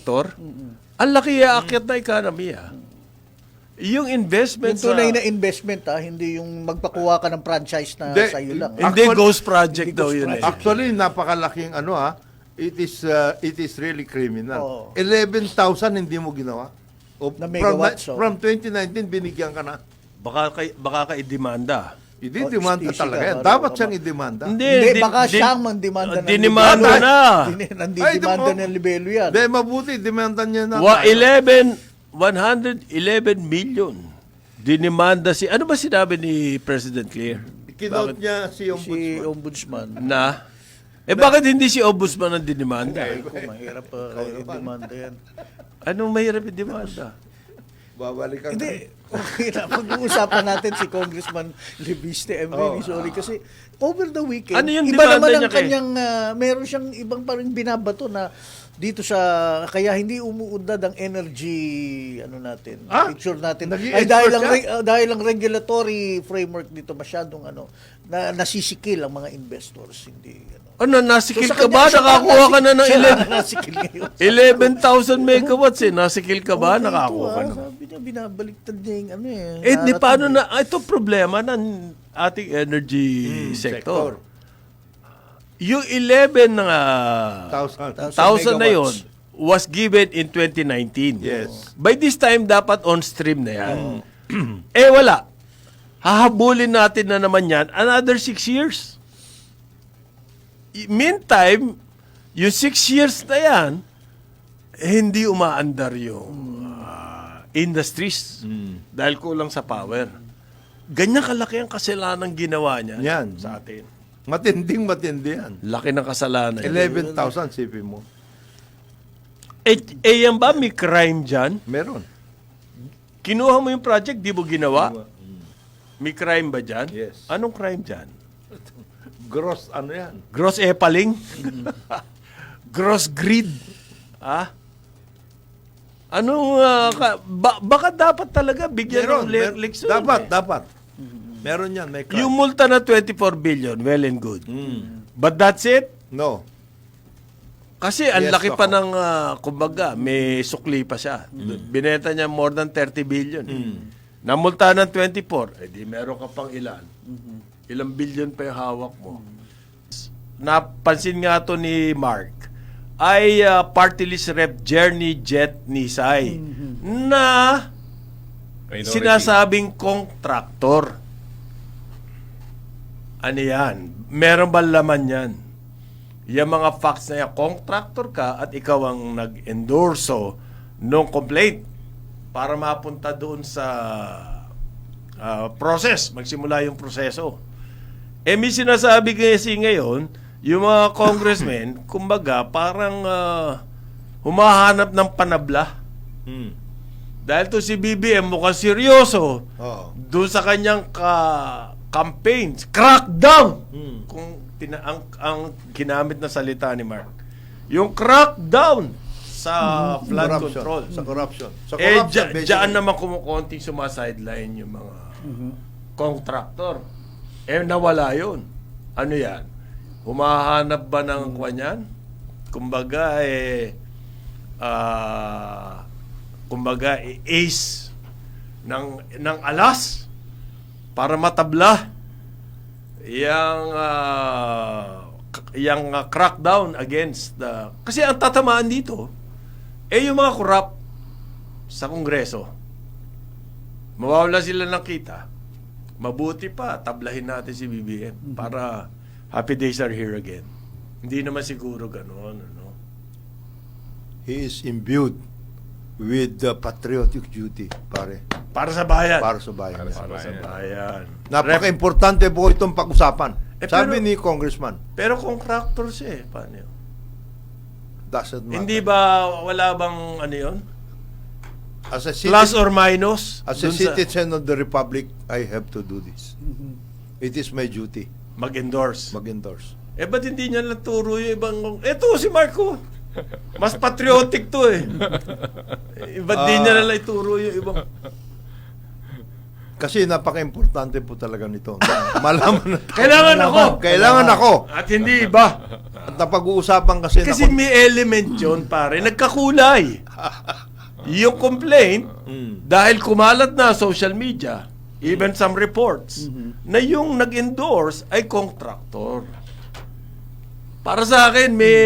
sector, ang laki aakyat na economy. Yung investment Yung tunay na investment, hindi yung magpakuha ka ng franchise na Hindi. sa'yo lang. Hindi, Actually, ghost project daw yun. Actually, napakalaking it is really criminal. Oo. 11,000 hindi mo ginawa. Na megawatts, from 2019, binigyan ka na. Baka ka i-demanda. Ididemanda easy talaga ka, yan. baro Dapat ka siyang idemanda. Hindi, baka siyang mandemanda ng dinimanda libelo. na. Nandidemanda ng libelo yan. Hindi, mabuti, demanda niya na. 111 million. Dinimanda si... Ano ba sinabi ni President Claire? Kinote niya si Si Ombudsman. Ombudsman. Na? Bakit hindi si Ombudsman ang dinimanda? Mahirap i-demanda yan. Anong mahirap i-demanda? Babalik ka. Hindi, okay na. Pag-uusapan natin si Congressman Leviste. I'm really sorry kasi over the weekend, Ano yung iba demanda naman ang niya kay- kanyang, meron siyang ibang parang binabato na dito sa, kaya hindi umuunlad ang energy, natin, picture natin. Ay dahil ang regulatory framework dito masyadong na nasisikil ang mga investors. Hindi, nasikil So, ka ba? Nakakuha ka na ng nasikil ngayon. 11,000 megawatts Nasikil ka ba? Okay, Nakakuha ka ito, na. Sabi niya, binabaliktad niya yung Di narrative paano na? Ito problema ng ating energy sector. Yung 11 na 1,000. 1,000 na yun was given in 2019. Yes. By this time, dapat on stream na yan. Wala. Hahabulin natin na naman yan another 6 years. Meantime, yung 6 years na yan, hindi umaandar yung industries dahil kulang sa power. Ganyan kalaki ang kasalanan ginawa niya Yan. sa atin. Matindi yan. Laki ng kasalanan. 11,000, sipin mo. Yan ba may crime dyan? Meron. Kinuha mo yung project, di mo ginawa? May crime ba dyan? Yes. Anong crime dyan? Gross, yan? Gross epaling? Gross greed? Anong, baka dapat talaga bigyan ng leksyon. Dapat. Meron yan, may crime. Yung multa na 24 billion, well and good. But that's it? No. Kasi ang Yes, laki pa ako. ng, kumbaga, may sukli pa siya. Binenta niya more than 30 billion. Namulta ng 24, di meron ka pang ilan. Ilang billion pa yung hawak mo. Napansin nga to ni Mark, ay party list rep Jerny Jet Nisay na sinasabing contractor. Ano yan? Meron ba laman yan? Yung mga facts na yan, contractor ka at ikaw ang nag-endorso ng complaint para mapunta doon sa process, magsimula yung proseso. May sinasabi kasi ngayon, yung mga congressmen, kumbaga, parang humahanap ng panabla. Dahil to si BBM mukhang seryoso doon sa kanyang campaigns. Crackdown! Kung ang ginamit na salita ni Mark. Yung crackdown sa flood control. Sa corruption. Sa corruption, Diyan naman kumukonting sumasideline yung mga contractor. Nawala yun. Ano yan? Humahanap ba ng kwanyan? Kumbaga, ace ng alas para matabla yung crackdown against the... Kasi ang tatamaan dito, yung mga corrupt sa Kongreso. Mawawala sila ng kita. Mabuti pa, tablahin natin si BBM para happy days are here again. Hindi naman siguro gano'n. He is imbued with the patriotic duty, pare. Para sa bayan. Para sa bayan. Para sa bayan. Napaka-importante po itong pag-usapan. Sabi ni Congressman. Pero contractor siya paano yun? Doesn't matter. Hindi ba, wala bang ano yun? As a Plus or minus? As a citizen of the Republic, I have to do this. It is my duty. Mag-endorse. Mag-endorse. Ba't hindi niya naturo yung ibang... Eto, si Marco. Mas patriotic to eh. Ba't di niya nalang ituro yung ibang... Kasi napaka-importante po talaga nito. Malaman na Kailangan ako. Kailangan ako. At hindi iba. At napag-uusapan kasi Kasi may element yun, pare. Nagkakulay. Yung complaint, dahil kumalat na social media, even some reports, na yung nag-endorse ay contractor. Para sa akin, may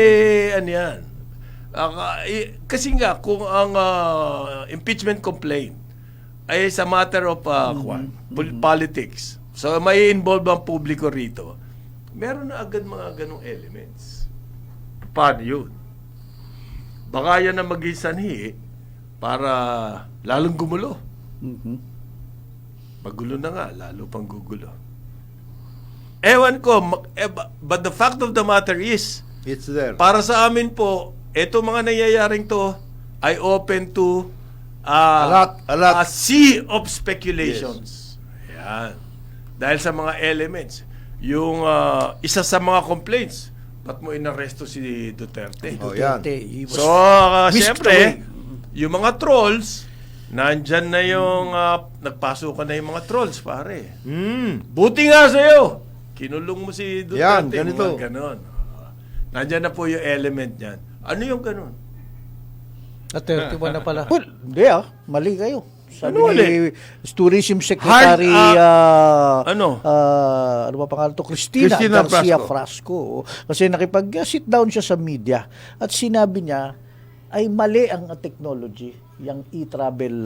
ano yan. Kasi nga, kung ang impeachment complaint ay sa matter of politics, so may involve ang publiko rito, meron na agad mga ganong elements. Paano yun? Baka yan na maging sanhi para lalong gumulo. Magulo na nga, lalo pang gugulo. Ewan ko, but the fact of the matter is, it's there. para sa amin po, eto mga nangyayaring to ay open to A lot. a sea of speculations. Yan. Dahil sa mga elements. Yung isa sa mga complaints, ba't mo inaresto si Duterte? Oh, yan. He was So, whisked siyempre, away. yung mga trolls, nandyan na yung, nagpasukan na yung mga trolls, pare. Buti nga sa'yo, kinulong mo si Duterte. Yan, ganito. Mga ganon. Nandyan na po yung element niyan. Ano yung ganon? At 31 na pala. Well, hindi mali kayo. Sabi Ano ni Tourism Secretary ano ba pangalan to? Cristina Garcia Frasco. Kasi nakipag-sit down siya sa media at sinabi niya ay mali ang technology, yung e-travel.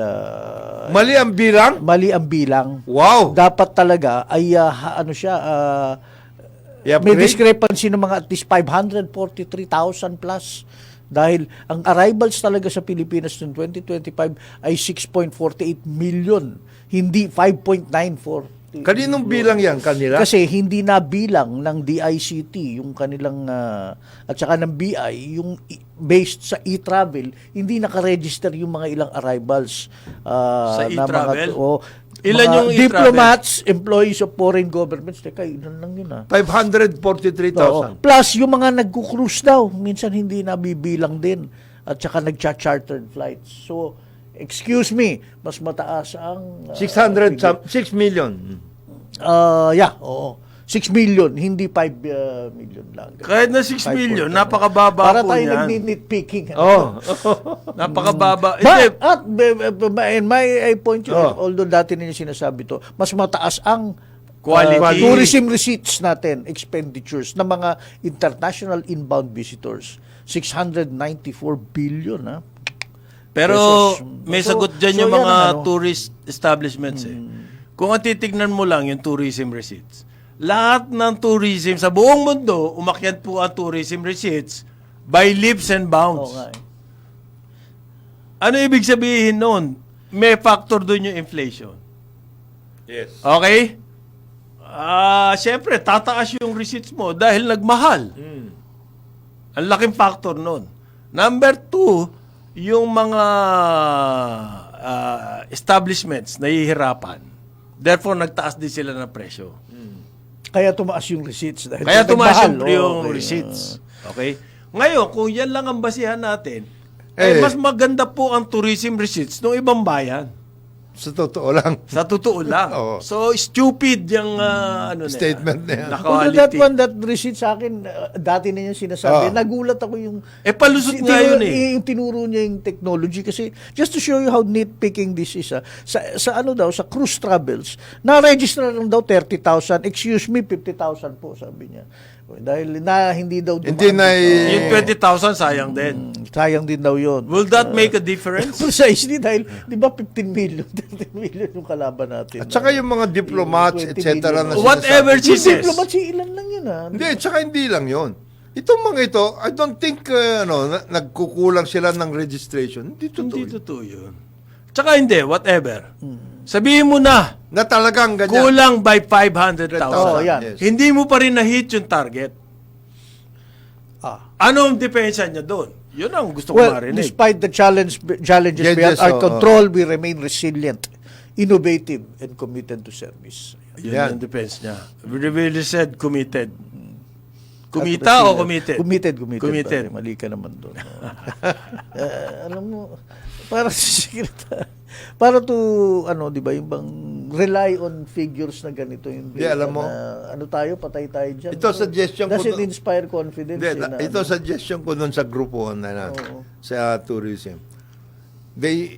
Mali ang bilang? Mali ang bilang. Wow! Dapat talaga ay may discrepancy ng mga at least 543,000 plus. Dahil ang arrivals talaga sa Pilipinas noong 2025 ay 6.48 million, hindi 5.94. Kaninong bilang yan? Kanila? Kasi hindi na bilang ng DICT, yung kanilang, at saka ng BI, yung based sa e-travel, hindi nakaregister yung mga ilang arrivals. Sa e-travel? Ilan yung diplomats, employees of foreign governments. Teka, ilan lang yun 543,000. Plus, yung mga nagko-cruise daw, minsan hindi nabibilang din. At saka nag-chartered flights. So, excuse me, mas mataas ang... 6 million. Oo. 6 million, hindi 5 million lang. Kahit na 6 million, napakababa para po tayo yan. nag-nitpicking. Napakababa. And my point yun, although dati ninyo sinasabi to, mas mataas ang Quality. tourism receipts natin, expenditures ng mga international inbound visitors. 694 billion, Pero pesos. may So- sagot dyan so yung yan mga ang ano. tourist establishments. Kung ang titignan mo lang yung tourism receipts, lahat ng tourism sa buong mundo, umakyat po ang tourism receipts by leaps and bounds. Oo nga eh. Ano ibig sabihin nun? May factor doon yung inflation. Yes. Okay? Siyempre, tataas yung receipts mo dahil nagmahal. Ang laking factor nun. Number 2, yung mga establishments nahihirapan. Therefore, nagtaas din sila ng presyo. Kaya tumaas yung receipts. Dahil Kaya tumaas nagmahal. siyempre yung Okay. receipts. Okay? Ngayon, kung yan lang ang basihan natin, Eh, mas maganda po ang tourism receipts ng ibang bayan. Sa totoo lang. Sa totoo lang. Oo. So, stupid yung Statement na yan. Although that receipt sa akin, dati na yung sinasabi, nagulat ako yung... palusot nga yun eh. Yung tinuro niya yung technology kasi just to show you how nitpicking this is, sa cruise travels, na-register lang daw 30,000, excuse me, 50,000 po, sabi niya. Dahil hindi daw dumaan. Hindi na Yung 20,000, sayang din. Sayang din daw yun. Will that make a difference? Precisely dahil, di ba 15 million, 30 million yung kalaban natin. At saka yung mga diplomats, Yung 20 etc. na million. Whatever sinasabi. she Yung says. diplomat, si ilan lang yun Hindi, at saka hindi lang yon. Itong mga ito, I don't think nagkukulang sila ng registration. Hindi totoo. Hindi totoo yun. Tsaka hindi, whatever. Sabihin mo na, Na talagang ganyan. kulang by 500,000. Oo, yan. Yes. Hindi mo pa rin na-hit yung target. Ano ang depensa niya doon? Yun ang gusto ko Well, marinig. despite the challenges Yes, beyond yes, our oo. control, we remain resilient, innovative, and committed to service. Yun Yan. ang defense niya. We really said committed. Kumita o committed? Committed. Committed. Pare, mali ka naman doon. Alam mo, para to, di ba, yung bang rely on figures na ganito yung Di, alam mo, na, ano tayo, patay tayo dyan. ito suggestion Does ko it inspire confidence? Hindi, ito suggestion ko dun sa grupo Oo. sa tourism. They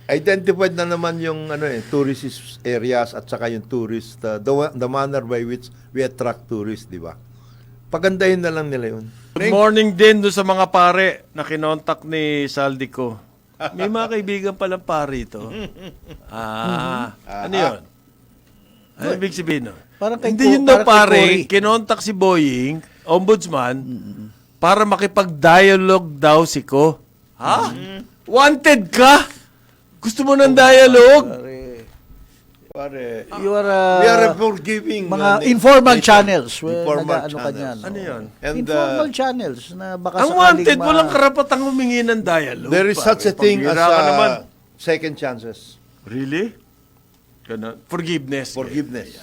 identified na naman yung tourist areas at saka yung tourist the manner by which we attract tourists, di ba? Pagandahin na lang nila yun. Good morning din doon sa mga pare na kinontak ni Saldico. May mga kaibigan palang pare ito. Ano yun? Ano ibig sabihin nun? Parang kay Hindi yun daw parang kay pare, Cory. kinontak si Boying, ombudsman, para makipag-dialogue daw si Ko. Ha? Wanted ka? Gusto mo ng dialogue? Pare, You are we are a forgiving mga informal nation. channels. Informal Ano ka channels. niyan? Ano yun? And Informal channels na baka Ang sakaling wanted, walang karapatang humingi ng dialogue. there is pare. such a thing as Pambira ka naman. second chances. Really? Ganun. Forgiveness. Forgiveness.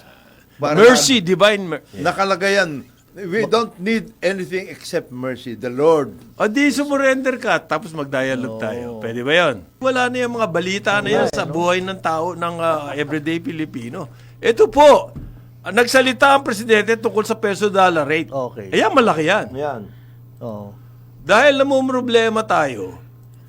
Mercy, divine mercy. Nakalagay yan. We don't need anything except mercy. The Lord. O di sumurrender ka, tapos mag-dialogue tayo. Pwede ba yun? Wala na yung mga balita na yan sa buhay ng tao, ng everyday Pilipino. Ito po, nagsalita ang presidente tungkol sa peso-dollar rate. Okay. Ayan, malaki yan. Yan. Oh. Dahil namumroblema tayo,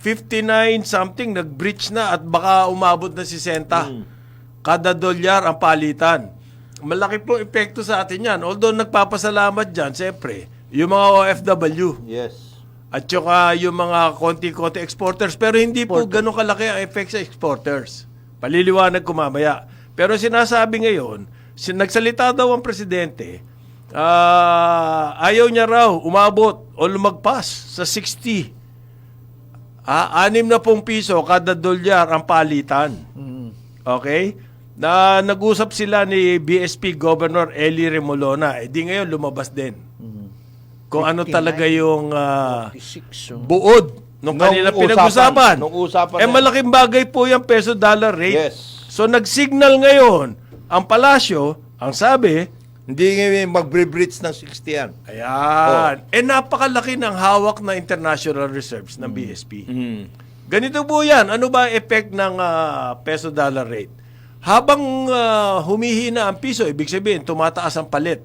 59 something, nag-breach na at baka umabot na 60. Kada dolyar ang palitan. Malaki po epekto sa atin yan. Although nagpapasalamat dyan, siyempre, yung mga OFW. Yes. At saka yung mga konti-konti exporters. Pero hindi po ganun kalaki ang effect sa exporters. Paliliwanag ko mamaya. Pero sinasabi ngayon, nagsalita daw ang presidente, ayaw niya raw umabot o lumagpas sa 60. 60 piso kada dolyar ang palitan. Okay? Na nag-usap sila ni BSP Governor Eli Remolona. Di ngayon lumabas din. Kung ano talaga yung 46. buod nung kanila pinag-usapan. Nung usapan Malaking bagay po yung peso-dollar rate. Yes. So nag-signal ngayon ang palasyo, ang sabi, Hindi ngayon magbre-breach ng 60 yan. ayan, napakalaki ng hawak na international reserves ng BSP. Ganito po yan. Ano ba ang effect ng peso-dollar rate? Habang humihina ang piso, ibig sabihin, tumataas ang palit.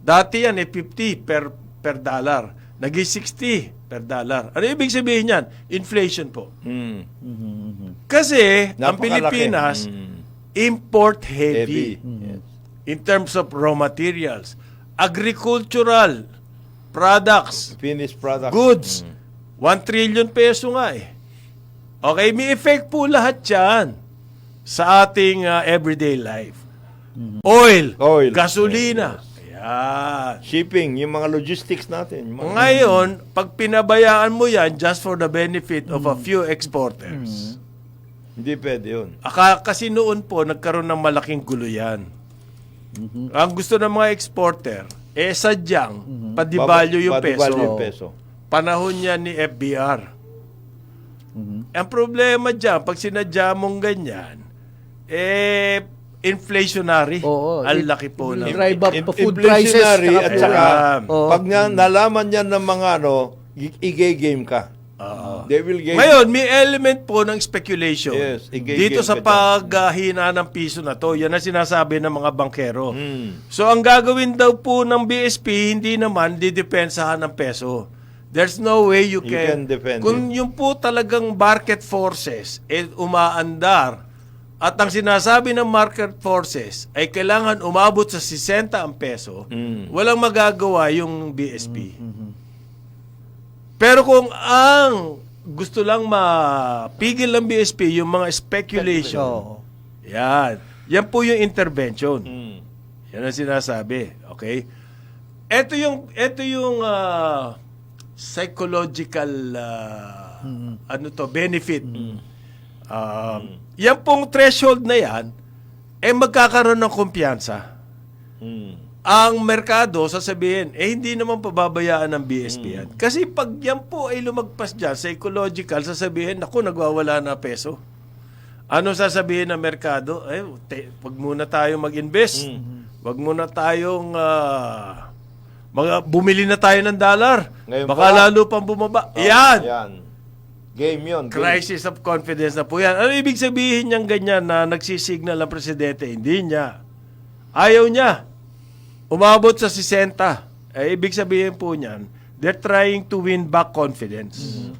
Dati yan, 50 per dollar. Naging 60 per dollar. Ano ibig sabihin yan? Inflation po. Kasi, ang Napakalaki. Pilipinas, import Heavy. heavy. In terms of raw materials. Agricultural products, Finished product. goods. 1 trillion peso nga eh. Okay, may effect po lahat yan sa ating everyday life. Oil, Oil. gasolina. Ayan. Shipping, yung mga logistics natin. Yung mga- Ngayon, pag pinabayaan mo yan just for the benefit of a few exporters, Hindi pwede yun. kasi noon po, nagkaroon ng malaking gulo yan. Ang gusto ng mga exporter, sadyang padibalyo yung peso. Padibalyo yung peso. Panahon niya ni FBR. Ang problema dyan, pag sinadya mong ganyan, inflationary. Oo, Ang laki po ng... drive up pa food prices. Inflationary at saka Oo. pag nalaman yan ng mga i-game ka. They will game. Ngayon, may element po ng speculation. Yes, Dito sa kita. paghina ng piso na to, yan ang sinasabi ng mga bankero. So, ang gagawin daw po ng BSP, hindi naman didepensahan ng peso. There's no way you can defend Kung yung po talagang market forces umaandar, at ang sinasabi ng market forces ay kailangan umabot sa 60 ang peso, walang magagawa yung BSP. Pero kung ang gusto lang mapigil ng BSP yung mga speculation, yan po yung intervention. Yan ang sinasabi. Okay? Ito yung psychological benefit. Yan pong threshold na yan, magkakaroon ng kumpiyansa. Ang merkado, sasabihin, hindi naman pababayaan ng BSP yan. Kasi pag yan po ay lumagpas dyan, psychological, sasabihin, naku, nagwawala na peso. Ano sasabihin ng merkado? Wag muna tayong mag-invest. Wag muna tayong bumili na tayo ng dollar. Ngayon Baka pa. lalo pang bumaba. Yan! Game yun. Game. Crisis of confidence na po yan. Ano ibig sabihin niyang ganyan na nagsisignal ang presidente? Hindi niya. Ayaw niya. Umabot sa 60. Ibig sabihin po niyan, they're trying to win back confidence.